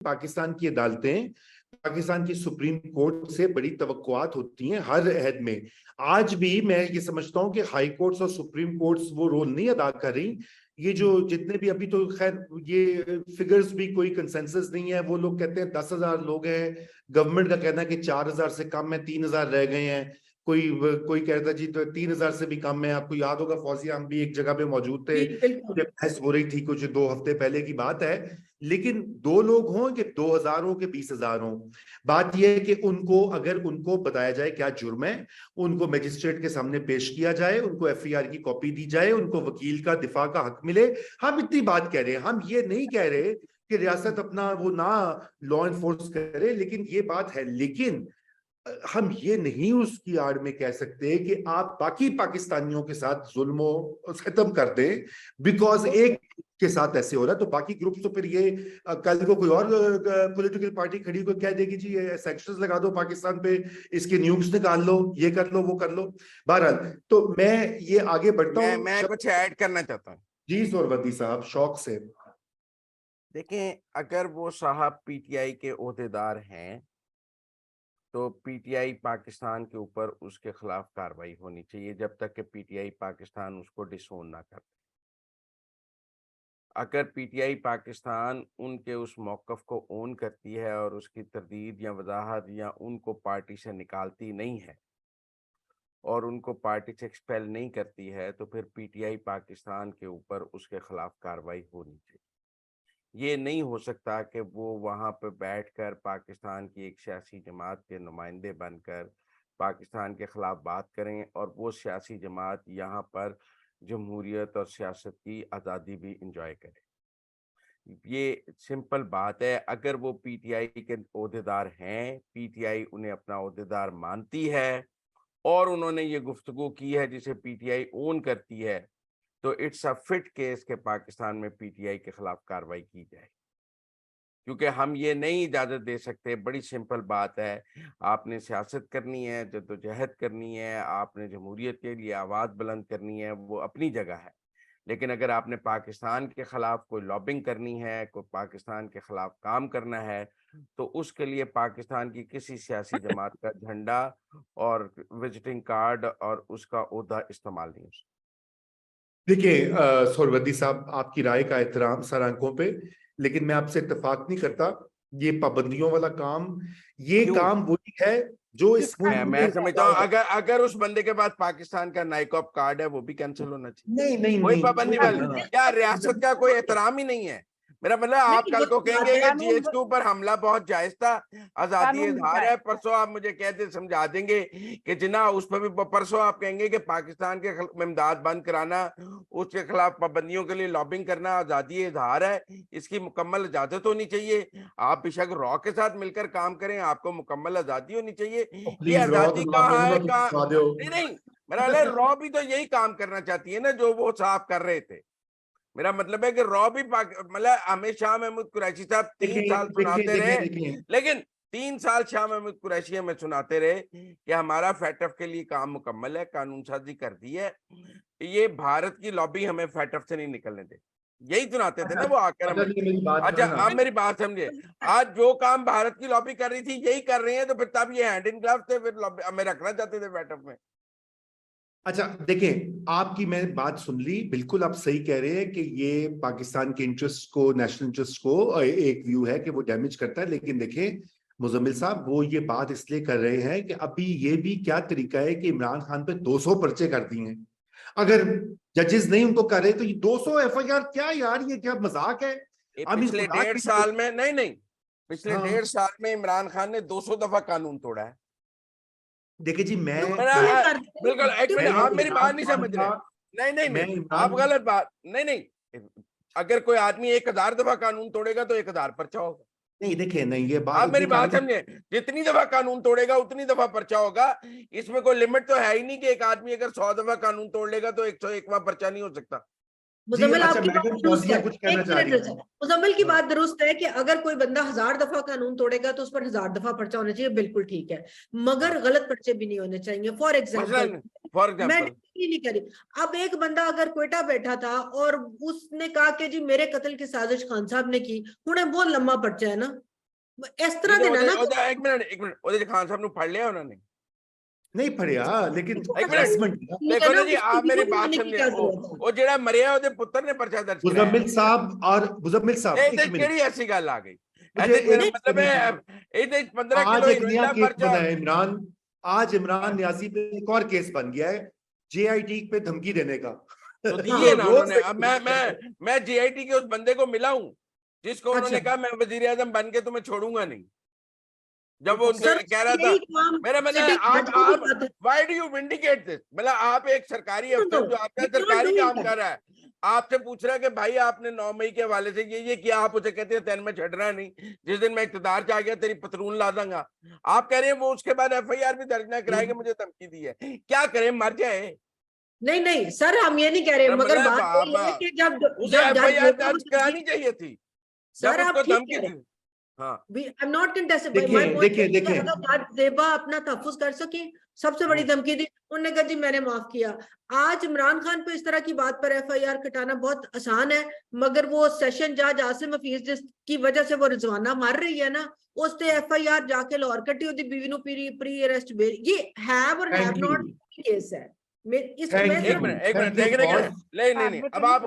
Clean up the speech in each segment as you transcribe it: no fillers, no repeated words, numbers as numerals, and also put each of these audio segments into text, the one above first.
पाकिस्तान की अदालतें, पाकिस्तान की सुप्रीम कोर्ट से बड़ी तवक्कुआत होती हैं हर अहद में। आज भी मैं ये समझता हूं कि हाई कोर्ट्स और सुप्रीम कोर्ट्स वो रोल नहीं अदा कर रही। ये जो जितने भी अभी तो खैर ये फिगर्स भी कोई कंसेंसस नहीं है। वो लोग कहते हैं 10,000 लोग हैं, गवर्नमेंट का कहना है कि 4,000 से कम है, 3,000 रह गए हैं। कोई कोई कहता जी तो 3,000 से भी कम है। आपको याद होगा फौजिया, हम भी एक जगह पे मौजूद थे, जब बहस हो रही थी, कुछ 2 हफ्ते पहले की बात है। लेकिन 2 लोग हों कि 2,000 हो कि 20,000 हो, बात यह है कि उनको, अगर उनको बताया जाए क्या जुर्म है, उनको मजिस्ट्रेट के सामने पेश किया जाए, उनको एफआईआर की कॉपी दी जाए, उनको वकील का दिफा का हक मिले। हम इतनी बात कह रहे हैं, हम ये नहीं कह रहे कि रियासत अपना वो ना लॉ एनफोर्स करे, लेकिन ये बात है। लेकिन हम ये नहीं उसकी आड़ में कह सकते कि आप बाकी पाकिस्तानियों के साथ जुल्म खत्म कर दें बिकॉज एक के साथ ऐसे हो रहा है। तो बाकी ग्रुप्स तो फिर ये कल को कोई और पॉलिटिकल पार्टी खड़ी को कह देगी जी ये सैंक्शंस लगा दो पाकिस्तान पे, इसके न्यूज निकाल लो, ये कर लो, वो कर लो। बहरहाल तो मैं ये आगे बढ़ता हूँ। मैं कुछ ऐड करना चाहता हूँ जी सोरवदी साहब, शौक से। देखें, अगर वो साहब पीटीआई के ओहदेदार हैं तो पीटीआई पाकिस्तान के ऊपर उसके खिलाफ कार्रवाई होनी चाहिए जब तक कि पीटीआई पाकिस्तान उसको डिसोन ना कर। अगर पीटीआई पाकिस्तान उनके उस मौक़िफ़ को ओन करती है और उसकी तरदीद या वजाहत या उनको पार्टी से निकालती नहीं है और उनको पार्टी से एक्सपेल नहीं करती है, तो फिर पीटीआई पाकिस्तान के ऊपर उसके खिलाफ कार्रवाई होनी चाहिए। ये नहीं हो सकता कि वो वहाँ पे बैठकर पाकिस्तान की एक सियासी जमात के नुमाइंदे बनकर पाकिस्तान के खिलाफ बात करें और वो सियासी जमात यहाँ पर जमहूरियत और सियासत की आज़ादी भी इंजॉय करे। ये सिंपल बात है। अगर वो पीटीआई के ओहदेदार हैं, पीटीआई उन्हें अपना ओहदेदार मानती है और उन्होंने ये गुफ्तगू की है जिसे पीटीआई ओन करती है, तो इट्स अ फिट केस के पाकिस्तान में पीटीआई के खिलाफ कार्रवाई की जाए, क्योंकि हम ये नहीं इजाजत दे सकते। बड़ी सिंपल बात है, आपने सियासत करनी है, जद्दोजहद करनी है, आपने जमहूरियत के लिए आवाज़ बुलंद करनी है, वो अपनी जगह है। लेकिन अगर आपने पाकिस्तान के खिलाफ कोई लॉबिंग करनी है, कोई पाकिस्तान के खिलाफ काम करना है, तो उसके लिए पाकिस्तान की किसी सियासी जमात का झंडा और विजिटिंग कार्ड और उसका ओहदा इस्तेमाल नहीं हो सकता। देखिए सोरवदी साहब, आपकी राय का एहतराम सर आंखों पे, लेकिन मैं आपसे इत्तेफाक नहीं करता। ये पाबंदियों वाला काम, ये क्यों? काम वही है जो इस मुल्क मैं में समझता हूँ अगर उस बंदे के पास पाकिस्तान का नाइकॉप कार्ड है वो भी कैंसिल होना चाहिए। नहीं नहीं कोई नहीं, पाबंदी वो वाली नहीं। क्या रियासत का कोई एहतराम ही नहीं है। मेरा मतलब आप नहीं, कल वो को तो बात कहेंगे है, कि कानून जीएचक्यू पर हमला बहुत जायज था, आजादी कानून इजहार है, परसों आप मुझे कहते समझा देंगे कि जिना उस पर भी परसों आप कहेंगे कि पाकिस्तान के इमदाद बंद कराना, उसके खिलाफ पाबंदियों के लिए लॉबिंग करना आजादी इजहार है, इसकी मुकम्मल इजाजत होनी चाहिए। आप बेशक रॉ के साथ मिलकर काम करें, आपको मुकम्मल आजादी होनी चाहिए। ये प्लीज रॉ तो आजादी माफ कहाँ करो है? ना, कहाँ तुम दो। नहीं नहीं, मेरा मतलब रॉ भी तो यही काम करना चाहती है ना जो वो साहब कर रहे थे। मेरा मतलब है कि रॉ भी मतलब हमें शाह महमूद कुरैशी साहब 3 साल सुनाते रहे, देखिए, लेकिन 3 साल शाह महमूद कुरैशी हमें सुनाते रहे कि हमारा फैटफ के लिए काम मुकम्मल है, कानून साजी कर दी है, ये भारत की लॉबी हमें फैटफ से नहीं निकलने दे। यही सुनाते थे अच्छा ना वो आकर अच्छा, हमें। ये मेरी बात अच्छा, सुनो ना। आप मेरी बात समझे। आज जो काम भारत की लॉबी कर रही थी यही कर रहे हैं, तो फिर तब ये हैंड इन ग्लव थे, फिर लॉबी हमें रखना चाहते थे फैटफ में। अच्छा देखें, आपकी मैं बात सुन ली, बिल्कुल आप सही कह रहे हैं कि ये पाकिस्तान के इंटरेस्ट को, नेशनल इंटरेस्ट को एक व्यू है कि वो डैमेज करता है। लेकिन देखें मुजम्मिल साहब, वो ये बात इसलिए कर रहे हैं कि अभी ये भी क्या तरीका है कि इमरान खान पे 200 पर्चे कर दिए हैं। अगर जजेस नहीं उनको करे तो ये 200 एफआईआर क्या यार, ये क्या मजाक है? ये हम इस पिछले मजाक 1.5 की, साल में नहीं, पिछले हाँ 1.5 साल में इमरान खान ने 200 दफा कानून तोड़ा है। देखिए जी, बिल्कुल, एक मिनट, मैं आप मेरी इमरान बात नहीं खान समझ का रहे। नहीं नहीं मैं नहीं, आप इमरान गलत बात, नहीं नहीं। अगर कोई आदमी 1000 दफा कानून तोड़ेगा तो 1000 पर्चा होगा। नहीं, देखिए नहीं, ये आप बात मेरी ये बात कानून, समझे, जितनी दफा कानून तोड़ेगा उतनी दफा पर्चा होगा। इसमें कोई लिमिट तो है ही नहीं कि एक आदमी अगर 100 दफा कानून तोड़ लेगा तो 101वां पर्चा नहीं हो सकता। जी मुजम्मिल, अच्छा, आपकी बात मैडम दुरुस्त है। फौजिया कुछ कहना एक चाह मिनट रही रुको, है। मुजम्मिल की हाँ बात दुरुस्त है कि अगर कोई बंदा 1000 दफा कानून तोड़ेगा तो उस पर 1000 दफा पर्चा होना चाहिए, बिल्कुल ठीक है, हाँ, मगर गलत पर्चे भी नहीं होने चाहिए। फॉर एग्जाम्पल, मसलन फॉर मैं एग्जाम्पल नहीं करी, अब एक बंदा अगर क्वेटा बैठा था और उसने कहा कि जी मेरे कत्ल की साजिश खान साहब ने की, उन्हें बहुत लंबा पर्चा है ना, इस तरह ਦੇ ਨਾ एक मिनट ਉਹਦੇ ਖਾਨ ਸਾਹਿਬ ਨੂੰ ਫੜ ਲਿਆ ਉਹਨਾਂ ਨੇ? नहीं पढ़िया, लेकिन एक assessment किया। देखो ना जी, आप मेरी बात समझे, वो ਜਿਹੜਾ ਮਰਿਆ ਉਹਦੇ ਪੁੱਤਰ ਨੇ ਪਰਚਾ ਦਰਜ कराया। मुजम्मिल साहब और मुजम्मिल साहब ਇਹ ਕਿਹੜੀ ਐਸੀ ਗੱਲ ਆ ਗਈ? मतलब है ਇਹਦੇ 15 किलो हीरोइन ਦਾ ਪਰਚਾ है। इमरान, आज इमरान नियाजी पे एक और केस बन गया है, JIT पे धमकी देने का। तो दिए ना उन्होंने। अब मैं JIT के उस बंदे को मिला हूं जिसको उन्होंने कहा मैं वजीर आजम बन के तुम्हें छोड़ूंगा नहीं, जब वो कह रहा था। मेरा मतलब आप why do you vindicate this? मतलब आप एक सरकारी अफसर जो आपका सरकारी काम कर रहा है, आपसे पूछ रहा है कि भाई आपने 9 मई के हवाले से ये किया, आप उसे कहते हैं तेन में छड़ना नहीं, जिस दिन मैं इख्तिदार से आ गया तेरी पतलून ला दूंगा। आप कह रहे हैं वो उसके बाद FIR भी दर्ज ना कराएगा, मुझे धमकी दी है। क्या करें, मर जाए? नहीं सर, हम ये नहीं कह रहे, मगर बात ये है कि जब FIR दर्ज करानी चाहिए थी सर, आप धमकी दी। हाँ, I'm not contested. देखिए अगर जेबा अपना तहफ़्फ़ुज़ कर सके, सबसे बड़ी धमकी दी, उन्होंने कहा जी मैंने माफ किया। आज इमरान खान पे इस तरह की बात पर FIR कटाना बहुत आसान है, मगर वो सेशन जज आसिम हफीज जिसकी वजह से वो रिजवाना मर रही है ना, उससे FIR जाके लाहौर कटी होती बीवी नु प्री अरेस्ट बेल, ये हैव और हैव नॉट केस है। एक मिनट नहीं, अब आप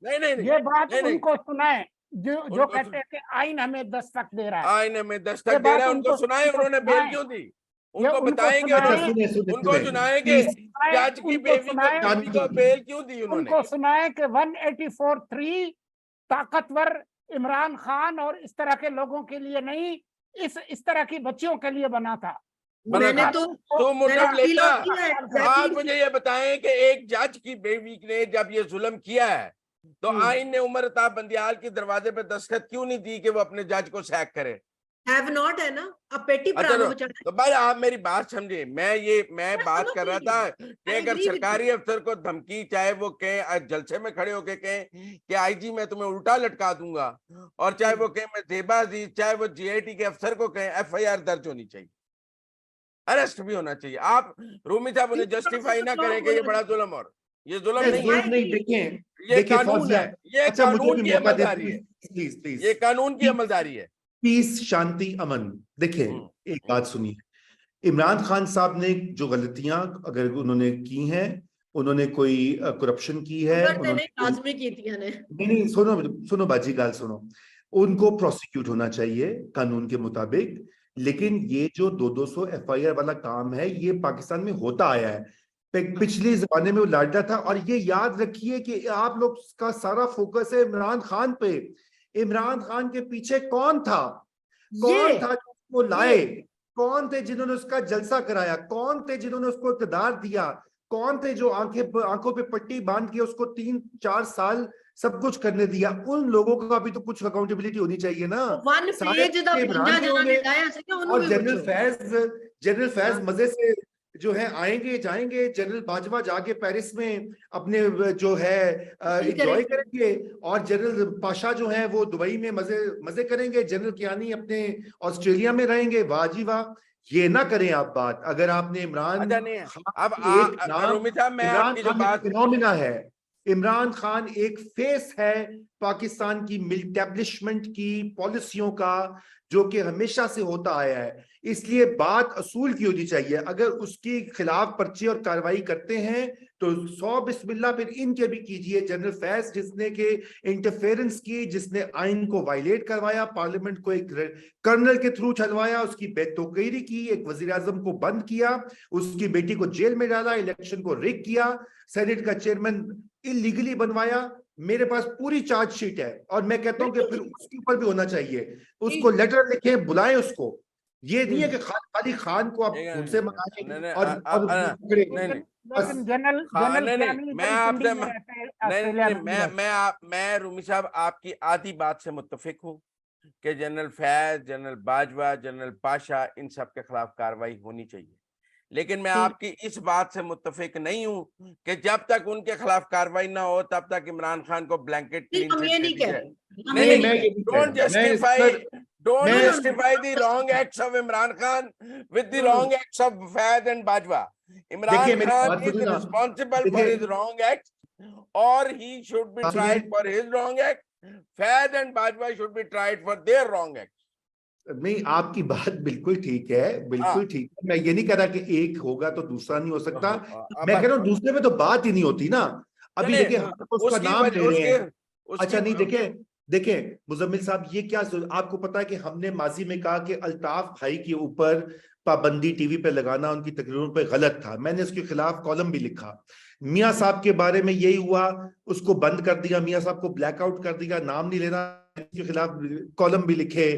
नहीं, ये बात उनको सुनाए जो कहते हैं कि आइन हमें दस्तक दे रहा है, आइन हमें दस्तक दे रहा है, उनको सुनाए उन्होंने बेल क्यों दी? उनको बताएंगे, उनको सुनाएंगे जज की बेबी को बेल क्यों दी उन्होंने? उनको सुनाए कि 184(3) ताकतवर इमरान खान और इस तरह के लोगों के लिए नहीं, इस तरह की बच्चियों के लिए बना था। मैंने तो मोटिव लेता। आप मुझे ये बताएं कि एक जज की बेबी ने जब ये जुल्म किया है तो आइन ने उमर अताब बंदियाल के दरवाजे पे दस्तखत क्यों नहीं दी कि वो अपने जज को सैक करे? हैव नॉट है ना, अब पेटी पर तो भाई आप मेरी बात समझे, मैं बात कर रहा था कि अगर सरकारी अफसर को धमकी, चाहे वो कहें जलसे में खड़े होके कहें कि IG मैं तुम्हें उल्टा लटका दूंगा, और चाहे वो कहें मैं जेबा अजीज, चाहे वो JIT के अफसर को कहें, FIR दर्ज होनी चाहिए, अरेस्ट भी होना चाहिए। आप रूमी साहब उन्हें जस्टिफाई ना करें कि ये बड़ा जुल्म, और ये जुल्म नहीं, देखें ये कानून है, ये कानून की अमलदारी है, प्लीज ये कानून की अमलदारी है। पीस, शांति, अमन। देखिए एक बात सुनिए, इमरान खान साहब ने जो गलतियां अगर उन्होंने की हैं, उन्होंने कोई करप्शन की है, नहीं सुनो बाजी गाल सुनो, उनको प्रोसिक्यूट होना चाहिए कानून के मुताबिक। लेकिन ये जो 200 FIR वाला काम है, ये पाकिस्तान में होता आया है, पिछले जमाने में वो लाडा था। और ये याद रखिए कि आप लोग का सारा फोकस है इमरान खान पे। इमरान खान के पीछे कौन था जिसको लाए, कौन थे जिन्होंने उसका जलसा कराया, कौन थे जिन्होंने उसको इक़्तिदार दिया, कौन थे जो आंखों पे पट्टी बांध के उसको 3-4 साल सब कुछ करने दिया? उन लोगों का भी तो कुछ अकाउंटेबिलिटी होनी चाहिए ना। और जनरल फैज मजे से जो है आएंगे जाएंगे, जनरल बाजवा जाके पेरिस में अपने जो है एंजॉय करेंगे, और जनरल पाशा जो है वो दुबई में मजे करेंगे, जनरल कियानी अपने ऑस्ट्रेलिया में रहेंगे। वाह जी वाह, ये ना करें आप बात। अगर आपने इमरान फिनोमिना है, इमरान खान एक फेस है पाकिस्तान की मिलिटेब्लिशमेंट की पॉलिसियों का, जो कि हमेशा से होता आया है। इसलिए बात असूल की होनी चाहिए। अगर उसके खिलाफ पर्चे और कार्रवाई करते हैं तो 100 बिस्मिल्लाह फिर इनके भी कीजिए। जनरल फैज जिसने के इंटरफेरेंस की, जिसने आइन को वायलेट करवाया, पार्लियामेंट को एक कर्नल के थ्रू चलवाया, उसकी बेतौकीरी की, एक वजीर आजम को बंद किया, उसकी बेटी को जेल में डाला, इलेक्शन को रिग किया, सेनेट का चेयरमैन इलीगली बनवाया। मेरे पास पूरी चार्जशीट है, और मैं कहता हूं कि फिर उसके ऊपर भी होना चाहिए। उसको लेटर लिखे, बुलाएं उसको। ये नहीं है कि खाली खान को आप उनसे मंगाएं मैं रूमी साहब आपकी आधी बात से मुत्तफिक हूँ कि General Faiz, General Bajwa, General Pasha, इन सब के खिलाफ कार्रवाई होनी चाहिए। लेकिन मैं आपकी इस बात से मुत्तफिक नहीं हूं कि जब तक उनके खिलाफ कार्रवाई ना हो तब तक इमरान खान को blanket don't justify the wrong acts of Imran Khan with the wrong acts of Fayed and Bajwa. Imran Khan is responsible for his wrong acts, or he should be tried for his wrong act, Faiz and Bajpai should be tried for their wrong acts. नहीं, आपकी बात बिल्कुल ठीक है, बिल्कुल ठीक है। मैं ये नहीं कह रहा कि एक होगा तो दूसरा नहीं हो सकता। मैं कह रहा हूँ दूसरे में तो बात ही नहीं होती ना। अभी देखिए हम उसका नाम ले रहे हैं। अच्छा नहीं, देखे मुजम्मिल साहब, ये क्या आपको पता है कि हमने माजी में कहा कि अल्ताफ भाई के ऊपर पाबंदी टीवी पे लगाना उनकी तकरीरों पे गलत था। मैंने इसके खिलाफ कॉलम भी लिखा। मियां साहब के बारे में यही हुआ, उसको बंद कर दिया, मियां साहब को ब्लैकआउट कर दिया, नाम नहीं लेना के खिलाफ कॉलम भी लिखे,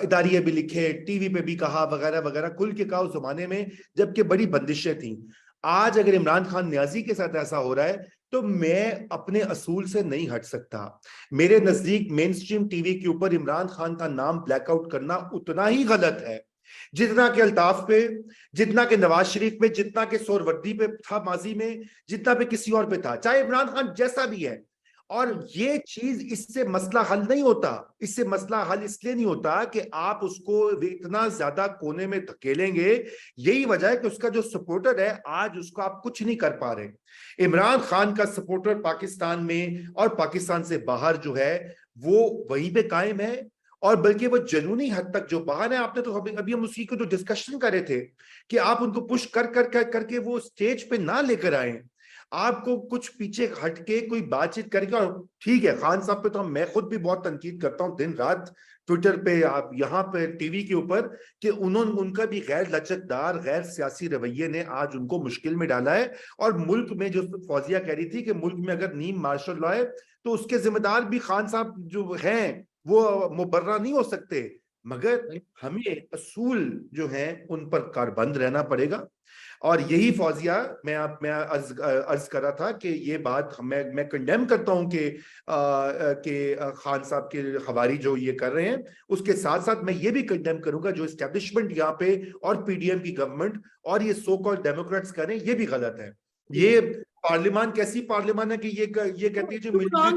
इदारिये भी लिखे, टीवी पे भी कहा, वगैरह वगैरह, खुल के कहा उस जमाने में जबकि बड़ी बंदिशें थी। आज अगर इमरान खान न्याजी के साथ ऐसा हो रहा है तो मैं अपने असूल से नहीं हट सकता। मेरे नजदीक मेन स्ट्रीम टीवी के ऊपर इमरान खान का नाम ब्लैकआउट करना उतना ही गलत है जितना कि अल्ताफ पे, जितना कि नवाज शरीफ पे, जितना कि सोहरावर्दी पे था माजी में, जितना पे किसी और पे था, चाहे इमरान खान जैसा भी है। और ये चीज, इससे मसला हल नहीं होता। इससे मसला हल इसलिए नहीं होता कि आप उसको इतना ज्यादा कोने में धकेलेंगे। यही वजह है कि उसका जो सपोर्टर है आज उसको आप कुछ नहीं कर पा रहे। इमरान खान का सपोर्टर पाकिस्तान में और पाकिस्तान से बाहर जो है वो वहीं पे कायम है, और बल्कि वो जुनूनी हद तक जो बाहर है। आपने तो अभी हम उसी को जो डिस्कशन कर रहे थे कि आप उनको पुश करके वो स्टेज पे ना लेकर आए। आपको कुछ पीछे हटके कोई बातचीत करके, और ठीक है खान साहब पे तो मैं खुद भी बहुत तनकीद करता हूँ दिन रात ट्विटर पे, आप यहाँ पे टीवी के ऊपर, कि उनका भी गैर लचकदार गैर सियासी रवैये ने आज उनको मुश्किल में डाला है। और मुल्क में जो फौजिया कह रही थी कि मुल्क में अगर नीम मार्शल लॉ है तो उसके जिम्मेदार भी खान साहब जो हैं वो मुबर्रा नहीं हो सकते। मगर हमें असूल जो हैं उन पर कारबंद रहना पड़ेगा। और यही फौजिया मैं अर्ज कर रहा था कि ये बात मैं कंडेम करता हूं कि खान साहब के हवारी जो ये कर रहे हैं, उसके साथ साथ मैं ये भी कंडेम करूंगा जो एस्टेब्लिशमेंट यहाँ पे और पीडीएम की गवर्नमेंट और ये सो कॉल्ड डेमोक्रेट्स कर रहे हैं, ये भी गलत है। ये पार्लियामान कैसी पार्लियामान है कि ये कहती है जो मिलिट्री